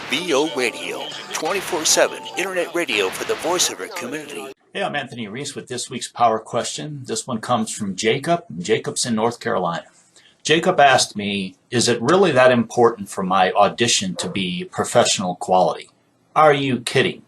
VO Radio, 24/7 internet radio for the voiceover community. Hey, I'm Anthony Reece with this week's Power Question. This one comes from Jacob. Jacob's in North Carolina. Jacob asked me, is it really that important for my audition to be professional quality? Are you kidding?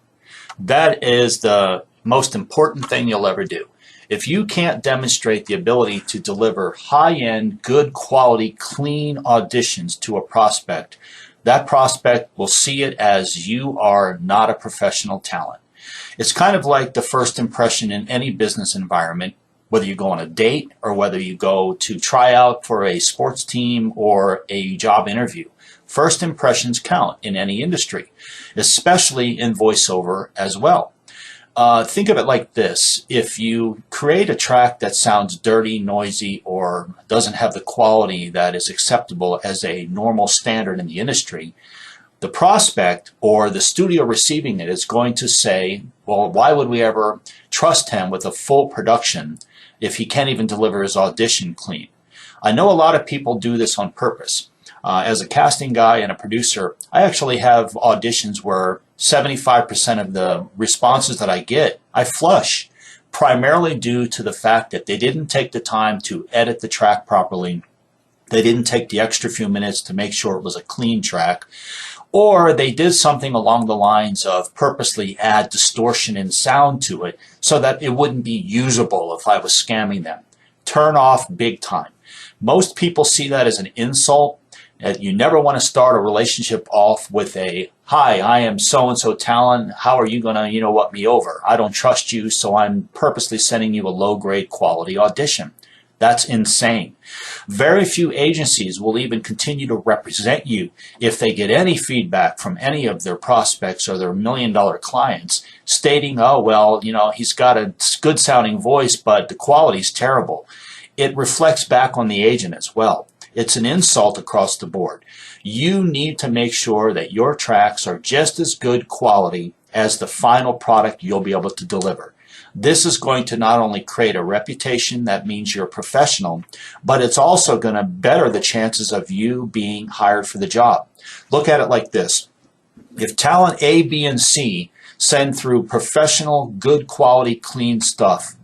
That is the most important thing you'll ever do. If you can't demonstrate the ability to deliver high-end, good quality, clean auditions to a prospect, that prospect will see it as you are not a professional talent. It's kind of like the first impression in any business environment, whether you go on a date or whether you go to try out for a sports team or a job interview. First impressions count in any industry, especially in voiceover as well. Think of it like this. If you create a track that sounds dirty, noisy, or doesn't have the quality that is acceptable as a normal standard in the industry, the prospect or the studio receiving it is going to say, well, why would we ever trust him with a full production if he can't even deliver his audition clean? I know a lot of people do this on purpose. As a casting guy and a producer, I actually have auditions where 75% of the responses that I get, I flush, primarily due to the fact that they didn't take the time to edit the track properly. They didn't take the extra few minutes to make sure it was a clean track, or they did something along the lines of purposely add distortion in sound to it so that it wouldn't be usable if I was scamming them. Turn off big time. Most people see that as an insult. You never want to start a relationship off with a, hi, I am so-and-so talent. How are you going to, what me over? I don't trust you, so I'm purposely sending you a low-grade quality audition. That's insane. Very few agencies will even continue to represent you if they get any feedback from any of their prospects or their million-dollar clients stating, oh, well, he's got a good-sounding voice, but the quality's terrible. It reflects back on the agent as well. It's an insult across the board. You need to make sure that your tracks are just as good quality as the final product you'll be able to deliver. This is going to not only create a reputation that means you're a professional, but it's also going to better the chances of you being hired for the job. Look at it like this. If talent A, B, and C send through professional, good quality, clean stuff,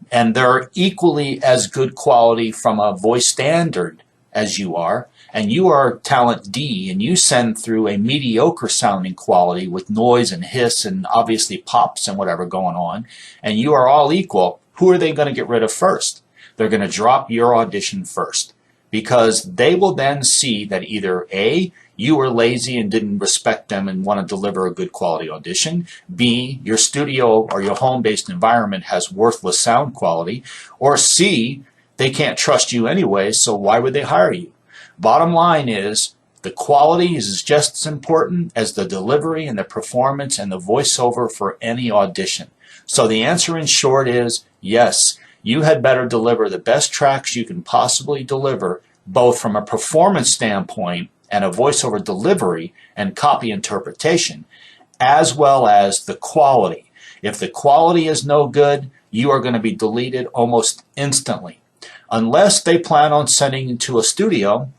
and they're equally as good quality from a voice standard as you are, and you are talent D, and you send through a mediocre sounding quality with noise and hiss and obviously pops and whatever going on, and you are all equal, who are they going to get rid of first? They're going to drop your audition first, because they will then see that either A, you were lazy and didn't respect them and want to deliver a good quality audition, B, your studio or your home-based environment has worthless sound quality, or C, they can't trust you anyway, so why would they hire you? Bottom line is, the quality is just as important as the delivery and the performance and the voiceover for any audition. So the answer in short is, yes, you had better deliver the best tracks you can possibly deliver, both from a performance standpoint and a voiceover delivery and copy interpretation, as well as the quality. If the quality is no good, you are going to be deleted almost instantly. Unless they plan on sending you to a studio,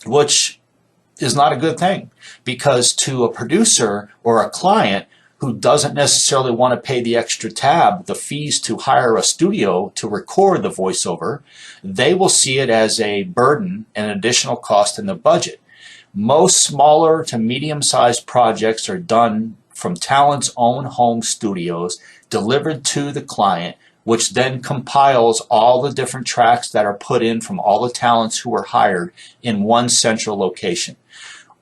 which is not a good thing, because to a producer or a client who doesn't necessarily want to pay the extra tab, the fees to hire a studio to record the voiceover, they will see it as a burden and an additional cost in the budget. Most smaller to medium-sized projects are done from talent's own home studios, delivered to the client, which then compiles all the different tracks that are put in from all the talents who were hired in one central location.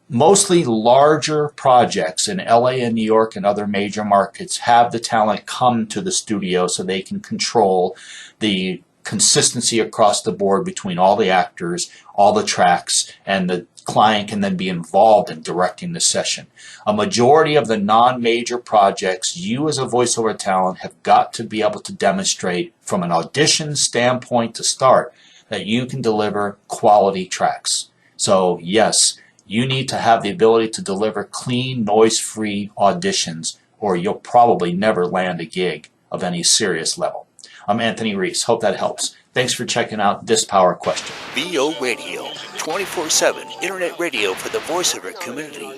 Mostly larger projects in LA and New York and other major markets have the talent come to the studio so they can control the consistency across the board between all the actors, all the tracks, and the client can then be involved in directing the session. A majority of the non-major projects, you as a voiceover talent have got to be able to demonstrate from an audition standpoint to start that you can deliver quality tracks. So yes, you need to have the ability to deliver clean, noise-free auditions, or you'll probably never land a gig of any serious level. I'm Anthony Reece. Hope that helps. Thanks for checking out this Power Question. VO Radio, 24/7 internet radio for the voiceover community.